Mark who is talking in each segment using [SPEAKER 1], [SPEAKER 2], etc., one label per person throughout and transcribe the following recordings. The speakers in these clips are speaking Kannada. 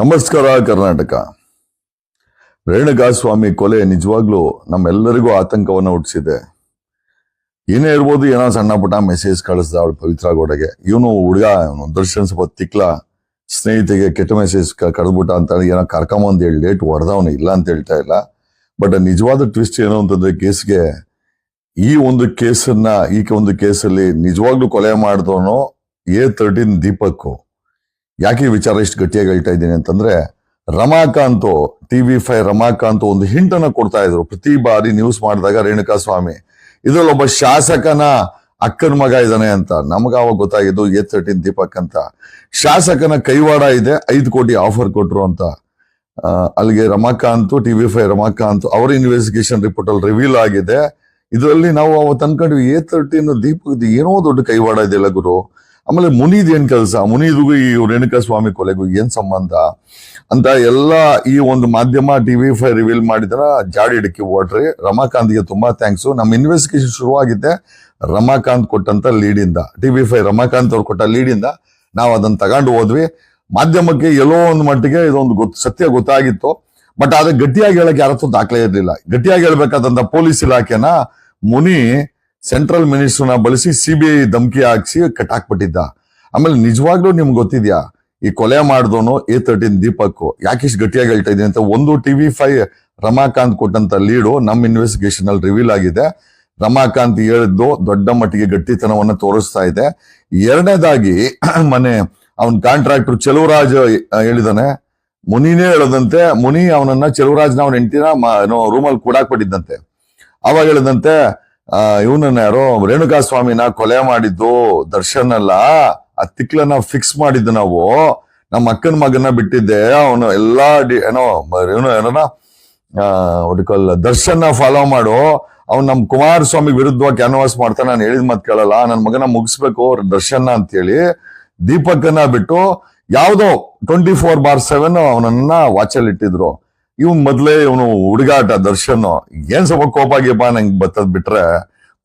[SPEAKER 1] ನಮಸ್ಕಾರ ಕರ್ನಾಟಕ. ರೇಣುಕಾಸ್ವಾಮಿ ಕೊಲೆ ನಿಜವಾಗ್ಲೂ ನಮ್ಮೆಲ್ಲರಿಗೂ ಆತಂಕವನ್ನು ಹುಟ್ಟಿಸಿದೆ. ಏನೇ ಇರ್ಬೋದು, ಏನೋ ಸಣ್ಣ ಪುಟ್ಟ ಮೆಸೇಜ್ ಕಳಿಸ್ದ ಅವಳು ಪವಿತ್ರ ಗೌಡಗೆ. ಇವನು ಹುಡುಗ ದರ್ಶನ್ ಸ್ವಲ್ಪ ತಿಕ್ಲ ಸ್ನೇಹಿತೆಗೆ ಕೆಟ್ಟ ಮೆಸೇಜ್ ಕಳೆದ್ಬಿಟ್ಟ ಅಂತ ಏನೋ ಕರ್ಕೊಂಬಂದು ಹೇಳಿ ಲೇಟ್ ಹೊಡೆದವನು, ಇಲ್ಲ ಅಂತ ಹೇಳ್ತಾ ಇಲ್ಲ. ಬಟ್ ನಿಜವಾದ ಟ್ವಿಸ್ಟ್ ಏನು ಅಂತಂದ್ರೆ, ಕೇಸ್ಗೆ ಈ ಒಂದು ಕೇಸಲ್ಲಿ ನಿಜವಾಗ್ಲೂ ಕೊಲೆ ಮಾಡಿದವನು A13 ದೀಪಕ್. ಯಾಕೆ ಈ ವಿಚಾರ ಇಷ್ಟು ಗಟ್ಟಿಯಾಗಿ ಹೇಳ್ತಾ ಇದ್ದೀನಿ ಅಂತಂದ್ರೆ, ರಮಾಕಾಂತ್ TV5 ರಮಾಕಾಂತ್ ಒಂದು ಹಿಂಟ್ ಅನ್ನ ಕೊಡ್ತಾ ಇದ್ರು ಪ್ರತಿ ಬಾರಿ ನ್ಯೂಸ್ ಮಾಡಿದಾಗ. ರೇಣುಕಾಸ್ವಾಮಿ ಇದ್ರಲ್ಲೊಬ್ಬ ಶಾಸಕನ ಅಕ್ಕನ ಮಗ ಇದ್ದಾನೆ ಅಂತ. ನಮಗ ಅವಾಗ ಗೊತ್ತಾಗಿದ್ದು A13 ದೀಪಕ್ ಅಂತ. ಶಾಸಕನ ಕೈವಾಡ ಇದೆ, 5 ಕೋಟಿ ಆಫರ್ ಕೊಟ್ರು ಅಂತ. ಅಲ್ಲಿಗೆ ರಮಾಕಾಂತ್ TV5 ರಮಾಕಾಂತ್ ಅವರ ಇನ್ವೆಸ್ಟಿಗೇಷನ್ ರಿಪೋರ್ಟ್ ಅಲ್ಲಿ ರಿವೀಲ್ ಆಗಿದೆ. ಇದರಲ್ಲಿ ನಾವು ಅವತ್ತು ಅನ್ಕೊಂಡ್ವಿ A13 ದೀಪಕ್ ಏನೋ ದೊಡ್ಡ ಕೈವಾಡ ಇದೆಯಲ್ಲ ಗುರು. ಆಮೇಲೆ ಮುನಿದ್ ಏನ್ ಕೆಲಸ, ಮುನಿದಿಗೂ ಈ ರೇಣುಕಾಸ್ವಾಮಿ ಕೊಲೆಗೂ ಏನ್ ಸಂಬಂಧ ಅಂತ ಎಲ್ಲ ಈ ಒಂದು ಮಾಧ್ಯಮ TV5 ರಿವೀಲ್ ಮಾಡಿದ್ರ ಜಾಡಿ ಹಿಡಕಿ ಓಡ್ರಿ. ರಮಾಕಾಂತ್ಗೆ ತುಂಬಾ ಥ್ಯಾಂಕ್ಸ್. ನಮ್ಮ ಇನ್ವೆಸ್ಟಿಗೇಷನ್ ಶುರುವಾಗಿದೆ ರಮಾಕಾಂತ್ ಕೊಟ್ಟಂತ ಲೀಡಿಂದ, TV5 ರಮಾಕಾಂತ್ ಅವ್ರು ಕೊಟ್ಟ ಲೀಡಿಂದ ನಾವು ಅದನ್ನ ತಗೊಂಡು ಹೋದ್ವಿ. ಮಾಧ್ಯಮಕ್ಕೆ ಎಲ್ಲೋ ಒಂದು ಮಟ್ಟಿಗೆ ಇದೊಂದು ಸತ್ಯ ಗೊತ್ತಾಗಿತ್ತು. ಬಟ್ ಆದ್ರೆ ಗಟ್ಟಿಯಾಗಿ ಹೇಳಕ್ ಯಾರತ್ತೂ ದಾಖಲೆ ಇರಲಿಲ್ಲ. ಗಟ್ಟಿಯಾಗಿ ಹೇಳ್ಬೇಕಾದಂತ ಪೊಲೀಸ್ ಇಲಾಖೆನ ಮುನಿ ಸೆಂಟ್ರಲ್ ಮಿನಿಸ್ಟರ್ನ ಬಳಸಿ CBI ಧಮಕಿ ಹಾಕ್ಸಿ ಕಟ್ಟಾಕ್ಬಿಟ್ಟಿದ್ದ. ಆಮೇಲೆ ನಿಜವಾಗ್ಲೂ ನಿಮ್ಗೆ ಗೊತ್ತಿದ್ಯಾ, ಈ ಕೊಲೆ ಮಾಡಿದವನು A13 ದೀಪಕ್. ಯಾಕಿಷ್ಟು ಗಟ್ಟಿಯಾಗಿ ಹೇಳ್ತಾ ಇದೀನಿ ಅಂತ, ಒಂದು TV5 ರಮಾಕಾಂತ್ ಕೊಟ್ಟಂತ ಲೀಡು ನಮ್ಮ ಇನ್ವೆಸ್ಟಿಗೇಷನ್ ಅಲ್ಲಿ ರಿವೀಲ್ ಆಗಿದೆ. ರಮಾಕಾಂತ್ ಹೇಳಿದ್ದು ದೊಡ್ಡ ಮಟ್ಟಿಗೆ ಗಟ್ಟಿತನವನ್ನ ತೋರಿಸ್ತಾ ಇದೆ. ಎರಡನೇದಾಗಿ ಮನೆ ಅವನ್ ಕಾಂಟ್ರಾಕ್ಟರ್ ಚೆಲುವರಾಜ್ ಹೇಳಿದಾನೆ, ಮುನಿನೇ ಹೇಳದಂತೆ, ಮುನಿ ಅವನನ್ನ ಚೆಲುವರಾಜ್ನ ಅವನ ಹೆಂಡತಿನ ರೂಮಲ್ಲಿ ಕೂಡಾಕ್ಬಿಟ್ಟಿದ್ದಂತೆ. ಅವಾಗ ಹೇಳದಂತೆ, ಇವನನ್ನ ಯಾರೋ ರೇಣುಕಾಸ್ವಾಮಿನ ಕೊಲೆ ಮಾಡಿದ್ದು ದರ್ಶನ್ ಅಲ್ಲ, ಆ ತಿಕ್ಲನ್ನ ಫಿಕ್ಸ್ ಮಾಡಿದ್ದು ನಾವು, ನಮ್ಮ ಅಕ್ಕನ ಮಗನ ಬಿಟ್ಟಿದ್ದೆ, ಅವನು ಎಲ್ಲಾ ದರ್ಶನ್ ಫಾಲೋ ಮಾಡು, ಅವ್ನು ನಮ್ ಕುಮಾರಸ್ವಾಮಿ ವಿರುದ್ಧವಾಗಿ ಕ್ಯಾನ್ವಾಸ್ ಮಾಡ್ತಾನೆ, ನಾನು ಹೇಳಿದ ಮತ್ ಕೇಳಲ್ಲ, ನನ್ನ ಮಗನ ಮುಗಿಸ್ಬೇಕು ದರ್ಶನ್ ಅಂತ ಹೇಳಿ ದೀಪಕನ್ನ ಬಿಟ್ಟು ಯಾವ್ದೋ 24/7 ಅವನನ್ನ ವಾಚಲ್ಲಿ ಇಟ್ಟಿದ್ರು. ಇವ್ ಮೊದ್ಲೇ ಇವನು ಹುಡುಗಾಟ ದರ್ಶನ್. ಏನ್ ಸ್ವಲ್ಪ ಕೋಪ ಗೀಪ ನಂಗೆ ಬತ್ತದ್ ಬಿಟ್ರೆ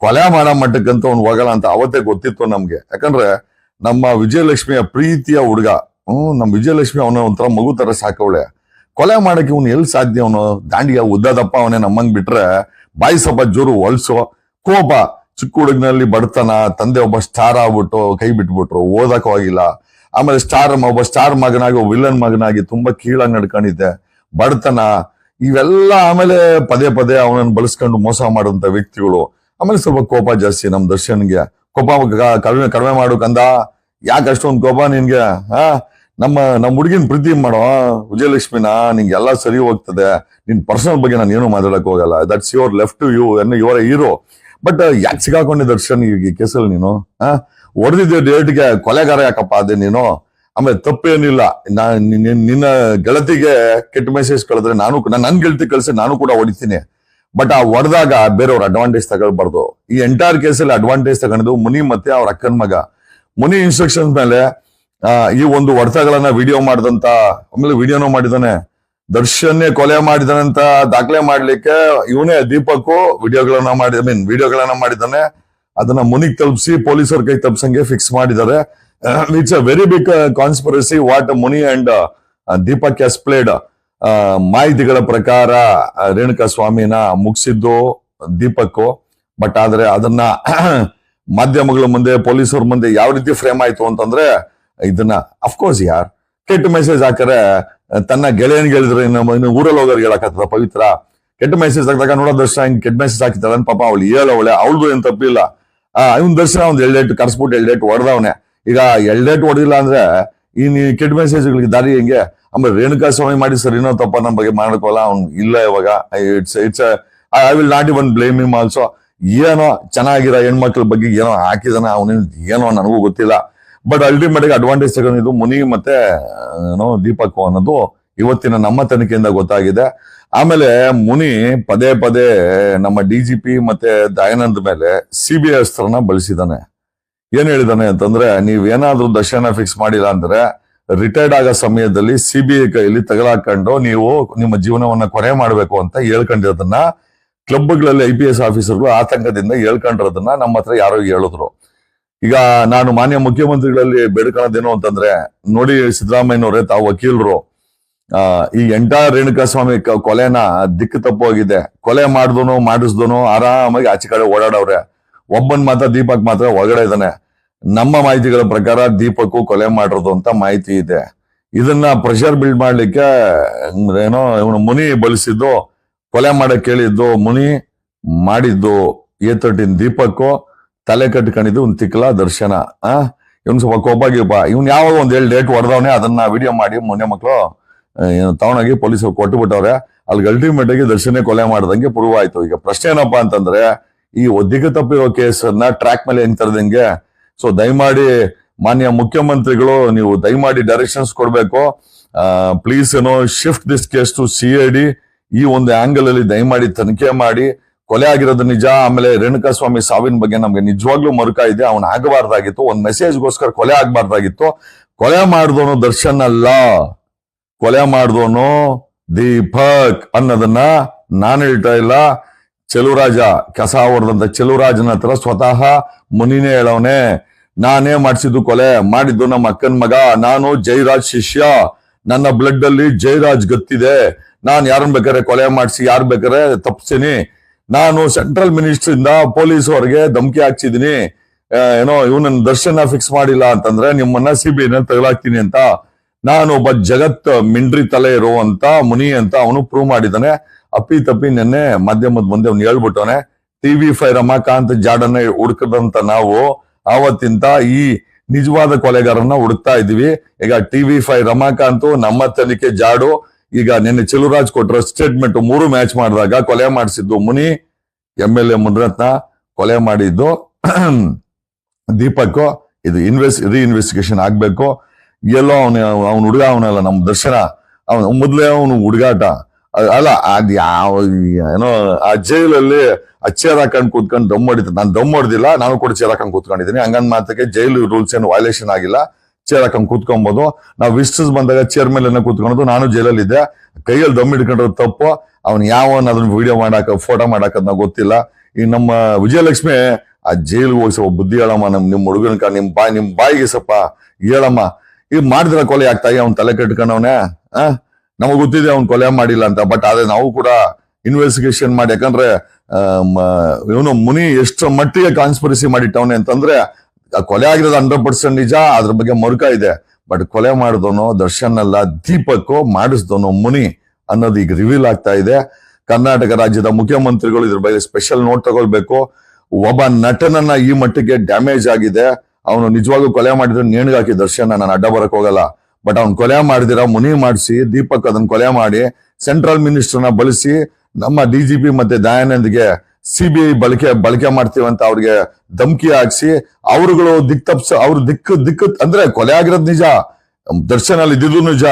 [SPEAKER 1] ಕೊಲೆ ಮಾಡೋ ಮಟ್ಟಕ್ಕಂತ ಅವ್ನು ಹೋಗಲ್ಲ ಅಂತ ಅವತ್ತೇ ಗೊತ್ತಿತ್ತು ನಮ್ಗೆ. ಯಾಕಂದ್ರೆ ನಮ್ಮ ವಿಜಯಲಕ್ಷ್ಮಿಯ ಪ್ರೀತಿಯ ಹುಡುಗ, ನಮ್ ವಿಜಯಲಕ್ಷ್ಮಿ ಅವನ ಒಂಥರ ಮಗು ತರ ಸಾಕವಳೆ. ಕೊಲೆ ಮಾಡಕ್ಕೆ ಇವ್ನು ಎಲ್ಲಿ ಸಾಧ್ಯ? ಅವನು ದಾಂಡಿಯ ಉದ್ದದಪ್ಪ ಅವನೇ ನಮ್ಮಂಗ್ ಬಿಟ್ರೆ ಬಾಯಿ ಸ್ವಲ್ಪ ಜೋರು ಹೊಲ್ಸೋ ಕೋಪ. ಚಿಕ್ಕ ಹುಡುಗನಲ್ಲಿ ಬಡತನ, ತಂದೆ ಒಬ್ಬ ಸ್ಟಾರ್ ಆಗ್ಬಿಟ್ಟು ಕೈ ಬಿಟ್ಬಿಟ್ರು, ಓದಕ್ ಹೋಗಿಲ್ಲ. ಆಮೇಲೆ ಒಬ್ಬ ಸ್ಟಾರ್ ಮಗನಾಗಿ ವಿಲನ್ ಮಗನಾಗಿ ತುಂಬಾ ಕೀಳಾಗಿ ನಡ್ಕೊಂಡಿದ್ದೆ, ಬಡತನ ಇವೆಲ್ಲ. ಆಮೇಲೆ ಪದೇ ಪದೇ ಅವನನ್ನು ಬಳಸ್ಕೊಂಡು ಮೋಸ ಮಾಡುವಂತ ವ್ಯಕ್ತಿಗಳು. ಆಮೇಲೆ ಸ್ವಲ್ಪ ಕೋಪ ಜಾಸ್ತಿ ನಮ್ ದರ್ಶನ್ಗೆ. ಕೋಪ ಕಡಿಮೆ ಮಾಡು ಕಂದ, ಯಾಕೆ ಅಷ್ಟೊಂದು ಕೋಪ ನಿನ್ಗೆ? ನಮ್ಮ ಹುಡುಗಿನ ಪ್ರೀತಿ ಮಾಡೋ ವಿಜಯಲಕ್ಷ್ಮಿನ, ನಿಂಗೆ ಎಲ್ಲ ಸರಿ ಹೋಗ್ತದೆ. ನಿನ್ ಪರ್ಸನಲ್ ಬಗ್ಗೆ ನಾನು ಏನು ಮಾತಾಡಕ್ ಹೋಗಲ್ಲ. That's your left you, your hero. But ಯಾಕೆ ಸಿಗಾಕೊಂಡೆ ದರ್ಶನ್ ಈ ಕೇಸಲ್ಲಿ ನೀನು? ಹೊಡೆದಿದ್ದೆ ಡೇಟ್ಗೆ ಕೊಲೆಗಾರ ಯಾಕಪ್ಪ ಅದೇ ನೀನು? ಆಮೇಲೆ ತಪ್ಪೇನಿಲ್ಲ, ನಿನ್ನ ಗೆಳತಿಗೆ ಕೆಟ್ಟ ಮೆಸೇಜ್ ಕಳೆದ್ರೆ ನನ್ ಗೆಳತಿ ಕಳ್ಸಿ ನಾನು ಕೂಡ ಹೊಡಿತೀನಿ. ಬಟ್ ಆ ಹೊಡೆದಾಗ ಬೇರೆಯವ್ರ ಅಡ್ವಾಂಟೇಜ್ ತಗೊಳ್ಬಾರ್ದು. ಈ ಎಂಟೈರ್ ಕೇಸಲ್ಲಿ ಅಡ್ವಾಂಟೇಜ್ ತಗೊಂಡು ಮುನಿ ಮತ್ತೆ ಅವ್ರ ಅಕ್ಕನ ಮಗ. ಮುನಿ ಇನ್ಸ್ಟ್ರಕ್ಷನ್ಸ್ ಮೇಲೆ ಈ ಒಂದು ಹೊಡೆತಗಳನ್ನ ವಿಡಿಯೋ ಮಾಡಿದಂತ, ಆಮೇಲೆ ವಿಡಿಯೋನೂ ಮಾಡಿದಾನೆ. ದರ್ಶನ್ನೇ ಕೊಲೆ ಮಾಡಿದಾನಂತ ದಾಖಲೆ ಮಾಡ್ಲಿಕ್ಕೆ ಇವನೇ ದೀಪಕ್ ವಿಡಿಯೋಗಳನ್ನ ಮಾಡಿದಾನೆ. ಅದನ್ನ ಮುನಿಗ್ ತಲುಪಿಸಿ ಪೊಲೀಸರ ಕೈ ತಪ್ಸಂಗೆ ಫಿಕ್ಸ್ ಮಾಡಿದ್ದಾರೆ. It's a very big conspiracy what Muni and Deepak has played. ಮಾಹಿತಿಗಳ ಪ್ರಕಾರ ರೇಣುಕಾಸ್ವಾಮಿನ ಮುಗಿಸಿದ್ದು ದೀಪಕ್. ಬಟ್ ಆದ್ರೆ ಅದನ್ನ ಮಾಧ್ಯಮಗಳ ಮುಂದೆ, ಪೊಲೀಸರ ಮುಂದೆ ಯಾವ ರೀತಿ ಫ್ರೇಮ್ ಆಯ್ತು ಅಂತಂದ್ರೆ, ಇದನ್ನ ಅಫ್ಕೋರ್ಸ್ ಕೆಟ್ಟ ಮೆಸೇಜ್ ಹಾಕರೆ ತನ್ನ ಗೆಳೆಯನ್ಗೆ ಹೇಳಿದ್ರೆ ಇನ್ನು ಊರಲ್ಲಿ ಹೋಗೋರ್ಗೆ ಹೇಳಕತ್ತದ ಪವಿತ್ರ. ಕೆಟ್ಟ ಮೆಸೇಜ್ ಹಾಕಿದಾಗ ನೋಡೋ ದರ್ಶನ ಹಿಂಗ್ ಕೆಟ್ಟ ಮೆಸೇಜ್ ಹಾಕಿದ್ದಾಳೆ ಪಾಪ, ಅವಳು ಹೇಳವಳೆ, ಅವಳದು ಏನ್ ತಪ್ಪಿಲ್ಲ. ಇವನ್ ದರ್ಶನ ಒಂದ್ 2 ಡೇಟ್ ಕರ್ಸ್ಬಿಟ್ಟು 2 ಡೇಟ್ ಹೊಡೆದವನೆ. ಈಗ 2 ಡೇಟ್ ಹೊಡಿಲ್ಲ ಅಂದ್ರೆ ಈ ಕೆಟ್ಟ ಮೆಸೇಜ್ಗಳಿಗೆ ದಾರಿ ಹೆಂಗೆ? ಆಮೇಲೆ ರೇಣುಕಾಸ್ವಾಮಿ ಮಾಡಿ ಸರ್ ಇನ್ನೋ ತಪ್ಪ ನಮ್ಮ ಬಗ್ಗೆ ಮಾಡ್ಕೋಲ್ಲ ಅವ್ನು ಇಲ್ಲ. ಇವಾಗ it's I will not even blame him also. ಏನೋ ಚೆನ್ನಾಗಿರೋ ಹೆಣ್ಮಕ್ಳ ಬಗ್ಗೆ ಏನೋ ಹಾಕಿದಾನ ಅವನೇನು, ಏನೋ ನನಗೂ ಗೊತ್ತಿಲ್ಲ. ಬಟ್ ಅಲ್ಟಿಮೇಟ್ ಅಡ್ವಾಂಟೇಜ್ ತಗೊಂಡಿದ್ದು ಮುನಿ ಮತ್ತೆ ದೀಪಕ್ ಅನ್ನೋದು ಇವತ್ತಿನ ನಮ್ಮ ತನಿಖೆಯಿಂದ ಗೊತ್ತಾಗಿದೆ. ಆಮೇಲೆ ಮುನಿ ಪದೇ ಪದೇ ನಮ್ಮ DGP ಮತ್ತೆ ದಯಾನಂದ್ ಮೇಲೆ CBI ಅಸ್ತ್ರನ ಬಳಸಿದಾನೆ. ಏನ್ ಹೇಳಿದಾನೆ ಅಂತಂದ್ರೆ, ನೀವೇನಾದ್ರೂ ದರ್ಶನ ಫಿಕ್ಸ್ ಮಾಡಿಲ್ಲ ಅಂದ್ರೆ ರಿಟೈರ್ಡ್ ಆಗೋ ಸಮಯದಲ್ಲಿ CBI ಕೈಯಲ್ಲಿ ತಗಲಾಕೊಂಡು ನೀವು ನಿಮ್ಮ ಜೀವನವನ್ನ ಕೊನೆ ಮಾಡ್ಬೇಕು ಅಂತ ಹೇಳ್ಕೊಂಡಿರೋದನ್ನ ಕ್ಲಬ್ಗಳಲ್ಲಿ IPS ಆಫೀಸರ್ಗಳು ಆತಂಕದಿಂದ ಹೇಳ್ಕೊಂಡಿರೋದನ್ನ ನಮ್ಮ ಹತ್ರ ಯಾರೋ ಹೇಳಿದ್ರು. ಈಗ ನಾನು ಮಾನ್ಯ ಮುಖ್ಯಮಂತ್ರಿಗಳಲ್ಲಿ ಬೇಡ್ಕೊಳ್ಳೋದೇನು ಅಂತಂದ್ರೆ, ನೋಡಿ ಸಿದ್ದರಾಮಯ್ಯನವರೇ, ತಾವು ವಕೀಲರು, ಈ ಎಂಟೈರ್ ರೇಣುಕಾಸ್ವಾಮಿ ಕೊಲೆನ ದಿಕ್ಕು ತಪ್ಪೋಗಿದೆ. ಕೊಲೆ ಮಾಡಿದನು ಮಾಡಿಸ್ದನು ಆರಾಮಾಗಿ ಆಚೆ ಕಡೆ ಓಡಾಡವ್ರೆ. ಒಬ್ಬನ್ ಮಾತ್ರ ದೀಪಕ್ ಮಾತ್ರ ಒಳಗಡೆ ಇದ್ದಾನೆ. ನಮ್ಮ ಮಾಹಿತಿಗಳ ಪ್ರಕಾರ ದೀಪಕ್ ಕೊಲೆ ಮಾಡಿರೋದು ಅಂತ ಮಾಹಿತಿ ಇದೆ. ಇದನ್ನ ಪ್ರೆಷರ್ ಬಿಲ್ಡ್ ಮಾಡ್ಲಿಕ್ಕೆ ಏನೋ ಇವನು ಮುನಿ ಬಳಸಿದ್ದು, ಕೊಲೆ ಮಾಡಕ್ ಕೇಳಿದ್ದು ಮುನಿ, ಮಾಡಿದ್ದು A13 ದೀಪಕ್, ತಲೆ ಕಟ್ಕೊಂಡಿದ್ದು ಒಂದು ತಿಕ್ಕಲ ದರ್ಶನ. ಇವ್ನು ಸ್ವಲ್ಪ ಕೋಪಾಗಿಪ್ಪ, ಇವ್ನು ಯಾವಾಗ ಒಂದ್ 7 ಡೇಟ್ ಹೊಡೆದವನೇ, ಅದನ್ನ ವಿಡಿಯೋ ಮಾಡಿ ಮೊನ್ನೆ ಮಕ್ಕಳು ತಗೊಂಡೋಗಿ ಪೊಲೀಸರು ಕೊಟ್ಟು ಬಿಟ್ಟವ್ರೆ. ಅಲ್ಲಿ ಅಲ್ಟಿಮೇಟ್ ಆಗಿ ದರ್ಶನ ಕೊಲೆ ಮಾಡ್ದಂಗೆ ಪ್ರೂವ್ ಆಯ್ತು. ಈಗ ಪ್ರಶ್ನೆ ಏನಪ್ಪಾ ಅಂತಂದ್ರೆ, ಈ ದಿಕ್ಕು ತಪ್ಪಿರೋ ಕೇಸನ್ನ ಟ್ರ್ಯಾಕ್ ಮೇಲೆ ಹೆಂಗ್ ತರದಂಗೆ. ಸೊ ದಯಮಾಡಿ ಮಾನ್ಯ ಮುಖ್ಯಮಂತ್ರಿಗಳು, ನೀವು ದಯಮಾಡಿ ಡೈರೆಕ್ಷನ್ಸ್ ಕೊಡ್ಬೇಕು. Please shift this case to CID. ಈ ಒಂದು ಆಂಗಲ್ ಅಲ್ಲಿ ದಯಮಾಡಿ ತನಿಖೆ ಮಾಡಿ. ಕೊಲೆ ಆಗಿರೋದು ನಿಜ. ಆಮೇಲೆ ರೇಣುಕಾಸ್ವಾಮಿ ಸಾವಿನ ಬಗ್ಗೆ ನಮ್ಗೆ ನಿಜವಾಗ್ಲೂ ಮರುಕ ಇದೆ. ಅವನ್ ಆಗಬಾರ್ದಾಗಿತ್ತು, ಒಂದ್ ಮೆಸೇಜ್ಗೋಸ್ಕರ ಕೊಲೆ ಆಗ್ಬಾರ್ದಾಗಿತ್ತು. ಕೊಲೆ ಮಾಡಿದವನು ದರ್ಶನ್ ಅಲ್ಲ, ಕೊಲೆ ಮಾಡಿದವನು ದೀಪಕ್ ಅನ್ನೋದನ್ನ ನಾನು ಹೇಳ್ತಾ ಇಲ್ಲ. ಚೆಲುವರಾಜ, ಕಸ ಹೊಡೆದಂತ ಚೆಲುವರಾಜನ ಹತ್ರ ಸ್ವತಃ ಮುನಿನೇ ಹೇಳವನೆ, ನಾನೇ ಮಾಡಿಸಿದ್ದು, ಕೊಲೆ ಮಾಡಿದ್ದು ನಮ್ಮ ಅಕ್ಕನ ಮಗ, ನಾನು ಜೈರಾಜ್ ಶಿಷ್ಯ, ನನ್ನ ಬ್ಲಡ್ ಅಲ್ಲಿ ಜೈರಾಜ್ ಗೊತ್ತಿದೆ, ನಾನ್ ಯಾರನ್ನ ಬೇಕಾರೆ ಕೊಲೆ ಮಾಡಿಸಿ ಯಾರು ಬೇಕಾರೆ ತಪ್ಪಿಸ್ತೀನಿ, ನಾನು ಸೆಂಟ್ರಲ್ ಮಿನಿಸ್ಟರ್ ಇಂದ ಪೊಲೀಸ್ ಅವರಿಗೆ ಧಮಕಿ ಹಾಕ್ಸಿದೀನಿ, ಇವನನ್ನ ದರ್ಶನ ಫಿಕ್ಸ್ ಮಾಡಿಲ್ಲ ಅಂತಂದ್ರೆ ನಿಮ್ಮನ್ನ CBI ತಗಲಾಕ್ತೀನಿ ಅಂತ. ನಾನು ಒಬ್ಬ ಜಗತ್ ಮಿಂಡ್ರಿ ತಲೆ ಇರುವಂತ ಮುನಿ ಅಂತ ಅವನು ಪ್ರೂವ್ ಮಾಡಿದ್ದಾನೆ. ಅಪ್ಪಿ ತಪ್ಪಿ ನೆನ್ನೆ ಮಾಧ್ಯಮದ ಮುಂದೆ ಅವ್ನು ಹೇಳ್ಬಿಟ್ಟವನೆ. TV5 ರಮಾಕಾಂತ್ ಜಾಡನ್ನ ಹುಡುಕದಂತ ನಾವು ಆವತ್ತಿಂತ ಈ ನಿಜವಾದ ಕೊಲೆಗಾರನ್ನ ಹುಡುಕ್ತಾ ಇದೀವಿ. ಈಗ TV5 ರಮಾಕಾಂತ್ ನಮ್ಮ ತನಿಖೆ ಜಾಡು. ಈಗ ನಿನ್ನೆ ಚೆಲುವರಾಜ್ ಕೊಟ್ಟರು ಸ್ಟೇಟ್ಮೆಂಟ್, 3 ಮ್ಯಾಚ್ ಮಾಡಿದಾಗ ಕೊಲೆ ಮಾಡಿಸಿದ್ದು ಮುನಿ, MLA ಮುನಿರತ್ನ, ಕೊಲೆ ಮಾಡಿದ್ದು ದೀಪಕ್. ಇದು ರೀಇನ್ವೆಸ್ಟಿಗೇಷನ್ ಆಗ್ಬೇಕು. ಎಲ್ಲೋ ಅವನು ಹುಡುಗ ಅವನಲ್ಲ ನಮ್ಮ ದರ್ಶನ, ಅವನು ಮೊದ್ಲೇ ಅವನು ಹುಡುಗಾಟ ಅಲ್ಲ. ಅದ್ ಯಾವ ಆ ಜೈಲಲ್ಲಿ ಚೇರ್ ಹಾಕೊಂಡ್ ಕೂತ್ಕೊಂಡು ದಮ್ ಹೊಡಿತ. ನಾನು ದಮ್ ಹೊಡೆದಿಲ್ಲ, ನಾನು ಕೂಡ ಚೇರ್ ಹಾಕೊಂಡ್ ಕೂತ್ಕೊಂಡಿದ್ದೀನಿ. ಹಂಗಂದ್ ಮಾತಕ್ಕೆ ಜೈಲು ರೂಲ್ಸ್ ಏನು ವೈಲೇಷನ್ ಆಗಿಲ್ಲ. ಚೇರ್ ಹಾಕೊಂಡ್ ಕೂತ್ಕೊಬಹುದು. ನಾವು ವಿಸಿಟರ್ಸ್ ಬಂದಾಗ ಚೇರ್ ಮೇಲೆ ಕೂತ್ಕೊಳ್ಳೋದು. ನಾನು ಜೈಲಲ್ಲಿ ಇದ್ದೆ, ಕೈಯಲ್ಲಿ ದಮ್ ಹಿಡ್ಕೊಂಡ್ರೆ ತಪ್ಪು. ಅವ್ನು ಯಾವನ್ ಅದನ್ನ ವಿಡಿಯೋ ಮಾಡಾಕ ಫೋಟೋ ಮಾಡಾಕದ್ ನಾವು ಗೊತ್ತಿಲ್ಲ. ಈ ನಮ್ಮ ವಿಜಯಲಕ್ಷ್ಮಿ ಆ ಜೈಲಿಗೆ ಹೋಗಿ ಸ್ವಲ್ಪ ಬುದ್ಧಿ ಹೇಳಮ್ಮ, ನಿಮ್ ಹುಡುಗನಕ ನಿಮ್ ಬಾಯಿಗೆ ಸ್ವಲ್ಪ ಹೇಳಮ್ಮ. ಈಗ ಮಾಡಿದ್ರ ಕೊಲೆ ಆಗ್ತಾಯಿ, ಅವ್ನ್ ತಲೆ ಕಟ್ಕೊಂಡವನೇ. ನಮಗ್ ಗೊತ್ತಿದೆ ಅವ್ನ್ ಕೊಲೆ ಮಾಡಿಲ್ಲ ಅಂತ. ಬಟ್ ಆದ್ರೆ ನಾವು ಕೂಡ ಇನ್ವೆಸ್ಟಿಗೇಷನ್ ಮಾಡಿ, ಯಾಕಂದ್ರೆ ಇವನು ಮುನಿ ಎಷ್ಟು ಮಟ್ಟಿಗೆ ಕಾನ್ಸ್ಪಿರಸಿ ಮಾಡಿಟ್ಟವನೆ ಅಂತಂದ್ರೆ, ಕೊಲೆ ಆಗಿರೋದು 100% ನಿಜ, ಅದ್ರ ಬಗ್ಗೆ ಮರುಕ ಇದೆ. ಬಟ್ ಕೊಲೆ ಮಾಡಿದವನು ದರ್ಶನ್ ಅಲ್ಲ, ದೀಪಕ್, ಮಾಡಿಸಿದವನು ಮುನಿ ಅನ್ನೋದು ಈಗ ರಿವೀಲ್ ಆಗ್ತಾ ಇದೆ. ಕರ್ನಾಟಕ ರಾಜ್ಯದ ಮುಖ್ಯಮಂತ್ರಿಗಳು ಇದ್ರ ಬಗ್ಗೆ ಸ್ಪೆಷಲ್ ನೋಟ್ ತಗೊಳ್ಬೇಕು. ಒಬ್ಬ ನಟನನ್ನ ಈ ಮಟ್ಟಿಗೆ ಡ್ಯಾಮೇಜ್ ಆಗಿದೆ. ಅವನು ನಿಜವಾಗೂ ಕೊಲೆ ಮಾಡಿದ್ರೆ ನೇಣಿಗಾಕಿ ದರ್ಶನ್, ನಾನು ಅಡ್ಡ ಬರಕ್ ಹೋಗಲ್ಲ. ಬಟ್ ಅವ್ನು ಕೊಲೆ ಮಾಡಿದಿರ ಮುನಿ ಮಾಡಿಸಿ, ದೀಪಕ್ ಅದನ್ನ ಕೊಲೆ ಮಾಡಿ ಸೆಂಟ್ರಲ್ ಮಿನಿಸ್ಟರ್ನ ಬಳಸಿ ನಮ್ಮ DGP ಮತ್ತೆ ದಯಾನಂದ್ಗೆ CBI ಬಳಕೆ ಮಾಡ್ತೀವಂತ ಅವ್ರಿಗೆ ಧಮಕಿ ಹಾಕ್ಸಿ, ಅವರುಗಳು ಅವ್ರ ದಿಕ್ಕು ಅಂದ್ರೆ ಕೊಲೆ ಆಗಿರೋದು ನಿಜ, ದರ್ಶನ್ ಅಲ್ಲಿ ಇದ್ದಿದ್ದು ನಿಜ,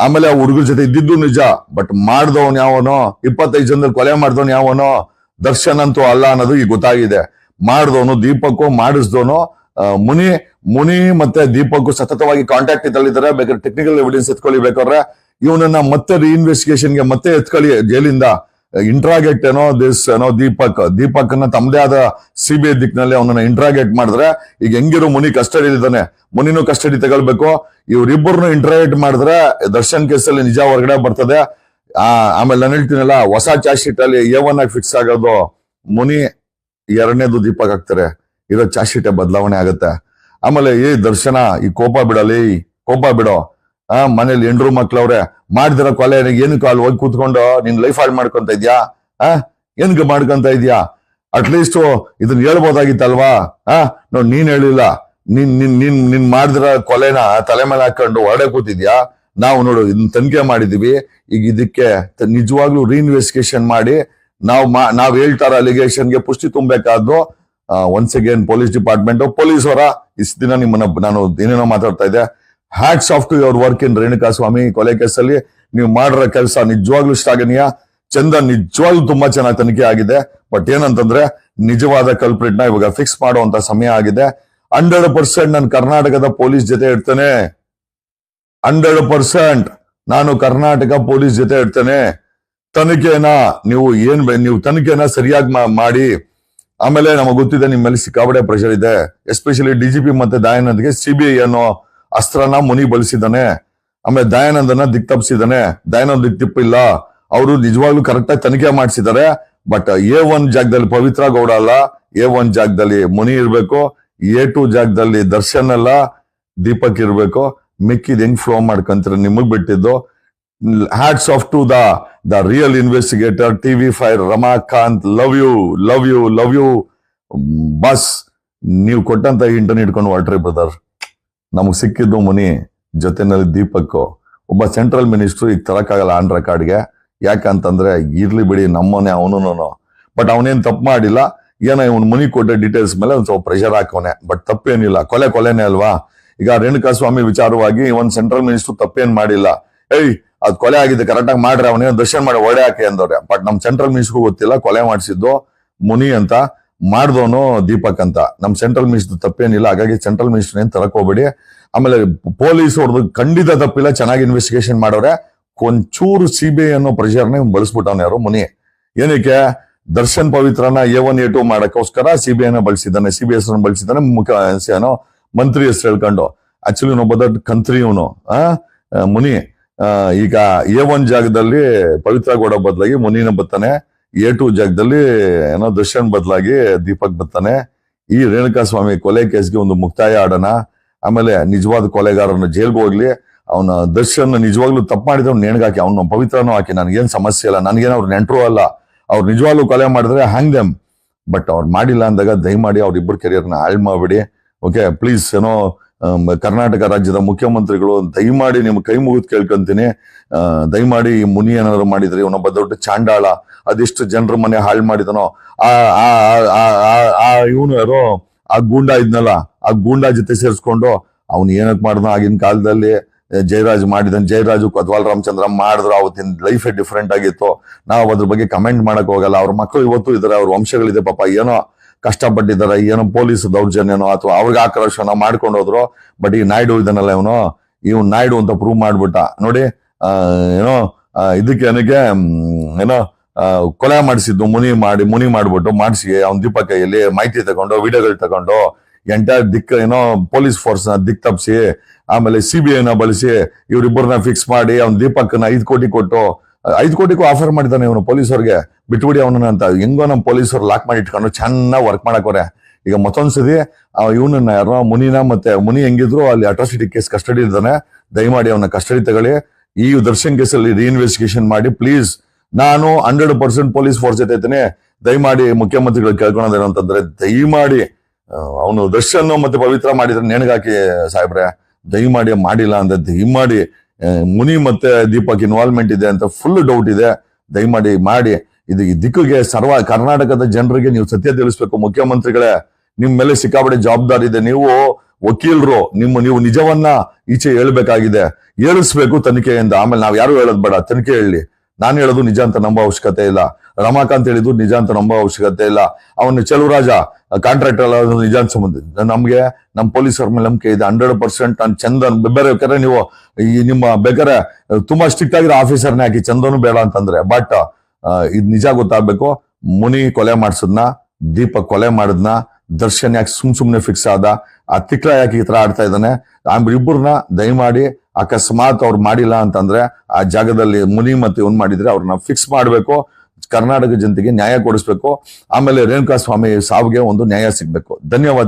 [SPEAKER 1] ಆಮೇಲೆ ಆ ಹುಡುಗರ ಜೊತೆ ಇದ್ದಿದ್ದು ನಿಜ. ಬಟ್ ಮಾಡ್ದವನ್ ಯಾವನೋ, 25 ಜನದಲ್ಲಿ ಕೊಲೆ ಮಾಡ್ದವನ್ ಯಾವನೋ, ದರ್ಶನ್ ಅಂತೂ ಅಲ್ಲ ಅನ್ನೋದು ಈಗ ಗೊತ್ತಾಗಿದೆ. ಮಾಡ್ದವನು ದೀಪಕ್, ಮಾಡಿಸ್ದವನು ಮುನಿ ಮತ್ತೆ ದೀಪಕ್ ಸತತವಾಗಿ ಕಾಂಟ್ಯಾಕ್ಟ್ ಇದ್ದಲ್ಲಿದ್ದಾರೆ. ಬೇಕಾದ್ರೆ ಟೆಕ್ನಿಕಲ್ ಎವಿಡೆನ್ಸ್ ಎತ್ಕೊಳ್ಳಿ, ಬೇಕಾದ್ರೆ ಇವನನ್ನ ಮತ್ತೆ ರೀಇನ್ವೆಸ್ಟಿಗೇಷನ್ಗೆ ಮತ್ತೆ ಎತ್ಕೊಳ್ಳಿ ಜೈಲಿಂದ. ಇಂಟ್ರಾಗೇಟ್ ದೀಪಕ್ ತಮ್ಮದೇ ಆದ CBI ದಿಕ್ಕಿನಲ್ಲಿ ಅವನನ್ನ ಇಂಟ್ರಾಗೇಟ್ ಮಾಡಿದ್ರೆ, ಈಗ ಹೆಂಗಿರೋ ಮುನಿ ಕಸ್ಟಡಿ ಇದ್ದಾನೆ, ಮುನಿನೂ ಕಸ್ಟಡಿ ತಗೊಳ್ಬೇಕು. ಇವ್ರಿಬ್ಬರನ್ನು ಇಂಟ್ರಾಗೇಟ್ ಮಾಡಿದ್ರೆ ದರ್ಶನ್ ಕೇಸಲ್ಲಿ ನಿಜ ಹೊರಗಡೆ ಬರ್ತದೆ. ಆಮೇಲೆ ನಾನು ಹೇಳ್ತೀನಲ್ಲ, ಹೊಸ ಚಾರ್ಜ್ ಶೀಟ್ ಅಲ್ಲಿ A1 ಆಗಿ ಫಿಕ್ಸ್ ಆಗೋದು ಮುನಿ, 2ನೇದು ದೀಪಕ್ ಆಗ್ತಾರೆ. ಇರೋ ಚಾರ್ಜ್ ಶೀಟ್ ಬದಲಾವಣೆ ಆಗುತ್ತೆ. ಆಮೇಲೆ ದರ್ಶನ, ಈ ಕೋಪ ಬಿಡೋ. ಮನೇಲಿ 8 ಮಕ್ಳವ್ರೆ, ಮಾಡಿದಿರೋ ಕೊಲೆ ಏನಕ್ಕೆ ಅಲ್ಲಿ ಹೋಗಿ ಕೂತ್ಕೊಂಡು ನಿನ್ ಲೈಫ್ ಹಾಳು ಮಾಡ್ಕೊಂತ ಇದ್ಯಾ? ಏನಕ್ಕೆ ಮಾಡ್ಕೊಂತ ಇದ್ಯಾ? ಅಟ್ಲೀಸ್ಟ್ ಇದನ್ನ ಹೇಳ್ಬೋದಾಗಿತ್ತಲ್ವಾ? ನೋಡ್, ನೀನ್ ಹೇಳಿಲ್ಲ, ನಿನ್ ಮಾಡಿದಿರೋ ಕೊಲೆನ ತಲೆ ಮೇಲೆ ಹಾಕೊಂಡು ಹೊರಡೆ ಕೂತಿದ್ಯಾ. ನಾವು ನೋಡು ಇದನ್ನ ತನಿಖೆ ಮಾಡಿದೀವಿ. ಈಗ ಇದಕ್ಕೆ ನಿಜವಾಗ್ಲೂ ರೀಇನ್ವೆಸ್ಟಿಗೇಷನ್ ಮಾಡಿ ನಾವ್ ಹೇಳ್ತಾರ ಅಲಿಗೇಷನ್ಗೆ ಪುಷ್ಟಿ ತುಂಬಬೇಕಾದ್ದು once again police department, police ಅವರ ಇಷ್ಟು ದಿನ ನಾನು ಏನೇನೋ ಮಾತಾಡ್ತಾ ಇದ್ದೆ. Hats off to your work in Renukaswamy ಕೊಲೆ ಕೇಸಲ್ಲಿ. ನೀವು ಮಾಡಿರೋ ಕೆಲಸ ನಿಜವಾಗ್ಲೂ ಶ್ಲಾಘನೀಯ. ಚಂದ, ನಿಜವಾಗ್ಲೂ ತುಂಬಾ ಚೆನ್ನಾಗಿ ತನಿಖೆ ಆಗಿದೆ. ಬಟ್ ಏನಂತಂದ್ರೆ, ನಿಜವಾದ ಕಲ್ಪ್ರಿಟ್ ನ ಇವಾಗ ಫಿಕ್ಸ್ ಮಾಡುವಂತ ಸಮಯ ಆಗಿದೆ. 100% ನಾನು ಕರ್ನಾಟಕದ ಪೊಲೀಸ್ ಜೊತೆ ಇರ್ತೇನೆ. 100% ನಾನು ಕರ್ನಾಟಕ ಪೊಲೀಸ್ ಜೊತೆ ಇರ್ತೇನೆ. ತನಿಖೆನ ನೀವು ತನಿಖೆನ ಸರಿಯಾಗಿ ಮಾಡಿ. ಆಮೇಲೆ ನಮಗೆ ಗೊತ್ತಿದೆ ನಿಮ್ಮ ಮೇಲೆ ಸಿಕ್ಕಾಪಟ್ಟೆ ಪ್ರೆಷರ್ ಇದೆ. ಎಸ್ಪೆಷಲಿ DGP ಮತ್ತೆ ದಯಾನಂದ್ಗೆ CBI ಅನ್ನೋ ಅಸ್ತ್ರನ ಮುನಿ ಬಳಸಿದ್ದಾನೆ. ಆಮೇಲೆ ದಯಾನಂದನ ದಿಕ್ ತಪ್ಪಿಸಿದಾನೆ. ದಯಾನಂದ್ ದಿಕ್ ತಿಪ್ಪಿಲ್ಲ, ಅವರು ನಿಜವಾಗ್ಲೂ ಕರೆಕ್ಟ್ ಆಗಿ ತನಿಖೆ ಮಾಡಿಸಿದ್ದಾರೆ. ಬಟ್ A1 ಜಾಗದಲ್ಲಿ ಪವಿತ್ರ ಗೌಡ ಅಲ್ಲ, A1 ಜಾಗದಲ್ಲಿ ಮುನಿ ಇರ್ಬೇಕು, A2 ಜಾಗದಲ್ಲಿ ದರ್ಶನ್ ಅಲ್ಲ ದೀಪಕ್ ಇರ್ಬೇಕು. ಮಿಕ್ಕಿದ್ ಹೆಂಗ್ ಫ್ಲೋ ಮಾಡ್ಕೊಂತೀರ ನಿಮಗ್ ಬಿಟ್ಟಿದ್ದು. Hats off to the real investigator TV5 Ramakant. Love you love you love you boss. ನೀವು ಕೊಟ್ಟಂತ ಇಂಟರ್ನೆಟ್ ಇಟ್ಕೊಂಡು ಹೊರಟ್ರಿ ಬ್ರದರ್. ನಮಗ್ ಸಿಕ್ಕಿದ್ದು ಮುನಿ, ಜೊತೆನಲ್ಲಿ ದೀಪಕ್. ಒಬ್ಬ ಸೆಂಟ್ರಲ್ ಮಿನಿಸ್ಟರ್ ಈಗ ತರಕ್ಕಾಗಲ್ಲ ಆನ್ ರೆಕಾರ್ಡ್ಗೆ. ಯಾಕಂತಂದ್ರೆ ಇರ್ಲಿ ಬಿಡಿ ನಮ್ಮನೆ ಅವನು, ಬಟ್ ಅವನೇನ್ ತಪ್ಪು ಮಾಡಿಲ್ಲ. ಏನೋ ಇವನು ಮುನಿ ಕೊಟ್ಟ ಡೀಟೇಲ್ಸ್ ಮೇಲೆ ಒಂದ್ ಸ್ವಲ್ಪ ಪ್ರೆಷರ್ ಹಾಕೋನೆ. ಬಟ್ ತಪ್ಪೇನಿಲ್ಲ, ಕೊಲೆನೇ ಅಲ್ವಾ. ಈಗ ರೇಣುಕಾಸ್ವಾಮಿ ವಿಚಾರವಾಗಿ ಒಂದ್ ಸೆಂಟ್ರಲ್ ಮಿನಿಸ್ಟರ್ ತಪ್ಪೇನ್ ಮಾಡಿಲ್ಲ. ಅದ್ ಕೊಲೆ ಆಗಿದೆ ಕರೆಕ್ಟ್ ಆಗಿ ಮಾಡ್ರೆ ಅವನೇನೋ ದರ್ಶನ್ ಮಾಡಿ ಒಡೆ ಹಾಕಿ ಅಂದವ್ರೆ. ಬಟ್ ನಮ್ ಸೆಂಟ್ರಲ್ ಮಿನಿಸ್ಟರ್ ಗೊತ್ತಿಲ್ಲ ಕೊಲೆ ಮಾಡಿಸಿದ್ದು ಮುನಿ ಅಂತ, ಮಾಡ್ದವನು ದೀಪಕ್ ಅಂತ. ನಮ್ ಸೆಂಟ್ರಲ್ ಮಿನಿಸ್ಟರ್ ತಪ್ಪೇನಿಲ್ಲ. ಹಾಗಾಗಿ ಸೆಂಟ್ರಲ್ ಮಿನಿಸ್ಟರ್ ಏನ್ ತರಕ್ ಹೋಗ್ಬೇಡಿ. ಆಮೇಲೆ ಪೊಲೀಸ್ ಅವ್ರದ್ದು ಖಂಡಿತ ತಪ್ಪಿಲ್ಲ, ಚೆನ್ನಾಗಿ ಇನ್ವೆಸ್ಟಿಗೇಷನ್ ಮಾಡೋರೆ. ಒಂಚೂರು CBI ಅನ್ನೋ ಪ್ರೆಷರ್ನ ಬಳಸ್ಬಿಟ್ಟವನ ಯಾರು ಮುನಿ. ಏನಕ್ಕೆ ದರ್ಶನ್ ಪವಿತ್ರನ A1 A2 ಮಾಡಕ್ಕೋಸ್ಕರ CBI ನ ಬಳಸಿದ್ದಾನೆ, CBS ಬಳಸಿದ್ದಾನೆ. ಏನೋ ಮಂತ್ರಿ ಹೆಸರು ಹೇಳ್ಕೊಂಡು. ಆಕ್ಚುಲಿ ಒಬ್ಬ ದೊಡ್ಡ ಕಂತ್ರಿ ಇವನು ಮುನಿ. ಈಗ A1 ಜಾಗದಲ್ಲಿ ಪವಿತ್ರ ಗೌಡ ಬದಲಾಗಿ ಮುನಿನ ಬರ್ತಾನೆ, A2 ಜಾಗದಲ್ಲಿ ಏನೋ ದರ್ಶನ್ ಬದಲಾಗಿ ದೀಪಕ್ ಬರ್ತಾನೆ. ಈ ರೇಣುಕಾಸ್ವಾಮಿ ಕೊಲೆ ಕೇಸ್ಗೆ ಒಂದು ಮುಕ್ತಾಯ ಆಡೋಣ. ಆಮೇಲೆ ನಿಜವಾದ ಕೊಲೆಗಾರನ ಜೈಲ್ಗೆ ಹೋಗ್ಲಿ. ಅವನ ದರ್ಶನ್ ನಿಜವಾಗ್ಲೂ ತಪ್ಪು ಮಾಡಿದ್ರೆ ನೇಣ್ಗಾಕಿ, ಅವ್ನ ಪವಿತ್ರನೂ ಹಾಕಿ, ನನ್ಗೇನ್ ಸಮಸ್ಯೆ ಇಲ್ಲ. ನನ್ಗೇನು ಅವ್ರು ನೆಂಟರು ಅಲ್ಲ. ಅವ್ರು ನಿಜವಾಗ್ಲೂ ಕೊಲೆ ಮಾಡಿದ್ರೆ ಹ್ಯಾಂಗ್ ದೆಮ್. ಬಟ್ ಅವ್ರು ಮಾಡಿಲ್ಲ ಅಂದಾಗ ದಯಮಾಡಿ ಅವ್ರಿಬ್ಬರು ಕೆರಿಯರ್ನ ಹಾಳು ಮಾಡ್ಬಿಡಿ. Okay please. ಏನೋ ಕರ್ನಾಟಕ ರಾಜ್ಯದ ಮುಖ್ಯಮಂತ್ರಿಗಳು ದಯಮಾಡಿ ನಿಮ್ ಕೈ ಮುಗಿದು ಕೇಳ್ಕೊಂತೀನಿ, ದಯಮಾಡಿ ಈ ಮುನಿ ಏನಾದ್ರು ಮಾಡಿದ್ರೆ ಇವನೊಬ್ಬ ದೊಡ್ಡ ಚಾಂಡಾಳ, ಅದೆಷ್ಟು ಜನರ ಮನೆ ಹಾಳು ಮಾಡಿದನೋ. ಇವನು ಯಾರೋ ಆ ಗೂಂಡಾ ಇದ್ನಲ್ಲ, ಆ ಗೂಂಡಾ ಜೊತೆ ಸೇರಿಸ್ಕೊಂಡು ಅವ್ನು ಏನಕ್ ಮಾಡ್ದ ಆಗಿನ ಕಾಲದಲ್ಲಿ. ಜಯರಾಜ್ ಮಾಡಿದನ್, ಜಯರಾಜು ಕೊತ್ವಾಲ್ ರಾಮಚಂದ್ರ ಮಾಡಿದ್ರು, ಅವತ್ತಿನ ಲೈಫ್ ಡಿಫ್ರೆಂಟ್ ಆಗಿತ್ತು. ನಾವು ಅದ್ರ ಬಗ್ಗೆ ಕಮೆಂಟ್ ಮಾಡಕ್ ಹೋಗಲ್ಲ. ಅವ್ರ ಮಕ್ಕಳು ಇವತ್ತು ಇದಾರೆ, ಅವ್ರ ವಂಶಗಳಿದೆ ಪಾಪ, ಏನೋ ಕಷ್ಟಪಟ್ಟಿದ್ದಾರೆ, ಏನೋ ಪೊಲೀಸ್ ದೌರ್ಜನ್ಯನೋ ಅಥವಾ ಅವ್ರಿಗೆ ಆಕ್ರೋಶನ ಮಾಡ್ಕೊಂಡು ಹೋದ್ರು. ಬಟ್ ಈ ನಾಯ್ಡು ಇದನ್ನಲ್ಲ, ಇವನು ನಾಯ್ಡು ಅಂತ ಪ್ರೂವ್ ಮಾಡ್ಬಿಟ್ಟ ನೋಡಿ. ಏನೋ ಇದಕ್ಕೆ ಏನಕ್ಕೆ ಏನೋ ಕೊಲೆ ಮಾಡಿಸಿದ್ದು ಮುನಿ ಮಾಡ್ಬಿಟ್ಟು ಮಾಡಿಸಿ ಅವ್ನ ದೀಪಕ್ ಕೈಯಲ್ಲಿ ಮಾಹಿತಿ ತಗೊಂಡು ವಿಡಿಯೋಗಳು ತಗೊಂಡು ಎಂಟೈರ್ ಏನೋ ಪೊಲೀಸ್ ಫೋರ್ಸ್ ನ ದಿಕ್ ತಪ್ಪಿಸಿ, ಆಮೇಲೆ CBI ನ ಬಳಸಿ ಇವ್ರಿಬ್ಬರನ್ನ ಫಿಕ್ಸ್ ಮಾಡಿ ಅವ್ನ ದೀಪಕ್ನ 5 ಕೋಟಿ ಕೊಟ್ಟು 5 ಕೋಟಿಗೂ ಆಫರ್ ಮಾಡಿದ್ದಾನೆ ಇವನು ಪೊಲೀಸರಿಗೆ, ಬಿಟ್ಬಿಡಿ ಅವನನ್ನ ಅಂತ. ಹೆಂಗೋ ನಮ್ಮ ಪೊಲೀಸರು ಲಾಕ್ ಮಾಡಿ ಇಟ್ಕೊಂಡು ಚೆನ್ನಾಗಿ ವರ್ಕ್ ಮಾಡಕೋರೆ. ಈಗ ಮತ್ತೊಂದ್ಸತಿ ಇವನನ್ನ ಯಾರೋ ಮುನಿನ, ಮತ್ತೆ ಮುನಿ ಹೆಂಗಿದ್ರು ಅಲ್ಲಿ ಅಟ್ರಾಸಿಟಿ ಕೇಸ್ ಕಸ್ಟಡಿ ಇದ್ದಾನೆ, ದಯಮಾಡಿ ಅವನ ಕಸ್ಟಡಿ ತಗೊಳ್ಳಿ. ಈ ದರ್ಶನ್ ಕೇಸಲ್ಲಿ ರೀಇನ್ವೆಸ್ಟಿಗೇಷನ್ ಮಾಡಿ ಪ್ಲೀಸ್. ನಾನು 100% ಪೊಲೀಸ್ ಫೋರ್ಸ್ ಜೊತೆ ಇದ್ದೇನೆ. ದಯಮಾಡಿ ಮುಖ್ಯಮಂತ್ರಿಗಳು ಕೇಳ್ಕೊಳೋದೇನು ಅಂತಂದ್ರೆ, ದಯಮಾಡಿ ಅವನು ದರ್ಶನ್ ಮತ್ತೆ ಪವಿತ್ರ ಮಾಡಿದ್ರೆ ನೇಣಿಗಾಕಿ ಸಾಹೇಬ್ರೆ, ದಯಮಾಡಿ ಮಾಡಿಲ್ಲ ಅಂದ್ರೆ ದಯಮಾಡಿ ಮುನಿ ಮತ್ತೆ ದೀಪಕ್ ಇನ್ವಾಲ್ವ್ಮೆಂಟ್ ಇದೆ ಅಂತ ಫುಲ್ ಡೌಟ್ ಇದೆ, ದಯಮಾಡಿ ಮಾಡಿ. ಇದು ಈ ದಿಕ್ಕಿಗೆ ಕರ್ನಾಟಕದ ಜನರಿಗೆ ನೀವು ಸತ್ಯ ತಿಳಿಸ್ಬೇಕು. ಮುಖ್ಯಮಂತ್ರಿಗಳೇ, ನಿಮ್ ಮೇಲೆ ಸಿಕ್ಕಾಪಟ್ಟೆ ಜವಾಬ್ದಾರಿ ಇದೆ. ನೀವು ವಕೀಲರು, ನೀವು ನಿಜವನ್ನ ಈಚೆ ಹೇಳ್ಬೇಕಾಗಿದೆ, ಹೇಳಿಸ್ಬೇಕು ತನಿಖೆಯಿಂದ. ಆಮೇಲೆ ನಾವ್ ಯಾರು ಹೇಳೋದ್ ಬೇಡ, ತನಿಖೆ ಹೇಳಿ. ನಾನು ಹೇಳೋದು ನಿಜ ಅಂತ ನಂಬೋ ಅವಶ್ಯಕತೆ ಇಲ್ಲ, ರಮಾಕಾಂತ್ ಹೇಳಿದ್ದು ನಿಜ ಅಂತ ನಂಬೋ ಅವಶ್ಯಕತೆ ಇಲ್ಲ, ಅವನು ಚೆಲುವರಾಜ ಕಾಂಟ್ರಾಕ್ಟರ್ ಎಲ್ಲ ನಿಜ ಅಂತ ಸಂಬಂಧ. ನಮ್ಗೆ ನಮ್ಮ ಪೊಲೀಸರ ಮೇಲೆ ನಂಬಿಕೆ ಇದೆ 100%. ನಾನು ಚಂದನ್ ಬೇಕಾದ್ರೆ ನೀವು ನಿಮ್ಮ ಬೇಕಾದ್ರೆ ತುಂಬಾ ಸ್ಟ್ರಿಕ್ಟ್ ಆಗಿರೋ ಆಫೀಸರ್ನೇ ಹಾಕಿ, ಚಂದನು ಬೇಡ ಅಂತಂದ್ರೆ. ಬಟ್ ಇದ್ ನಿಜ ಗೊತ್ತಾಗ್ಬೇಕು. ಮುನಿ ಕೊಲೆ ಮಾಡ್ಸದ್ನ, ದೀಪಕ್ ಕೊಲೆ ಮಾಡಿದ್ನ, ದರ್ಶನ್ ಯಾಕೆ ಸುಮ್ನೆ ಫಿಕ್ಸ್ ಆದ, ಆ ತಿಕ್ಲ ಯಾಕೆ ಈ ತರ ಆಡ್ತಾ ಇದ್ದಾನೆ, ಇಬ್ಬರನ್ನ ದಯಮಾಡಿ ಅಕಸ್ಮಾತ್ ಅವ್ರು ಮಾಡಿಲ್ಲ ಅಂತಂದ್ರೆ ಆ ಜಾಗದಲ್ಲಿ ಮುನಿ ಮತ್ತೆ ಇವ್ನ್ ಮಾಡಿದ್ರೆ ಅವ್ರನ್ನ ಫಿಕ್ಸ್ ಮಾಡ್ಬೇಕು. ಕರ್ನಾಟಕ ಜನತೆಗೆ ನ್ಯಾಯ ಕೊಡಿಸ್ಬೇಕು. ಆಮೇಲೆ ರೇಣುಕಾಸ್ವಾಮಿ ಸಾವಿಗೆ ಒಂದು ನ್ಯಾಯ ಸಿಗ್ಬೇಕು. ಧನ್ಯವಾದ.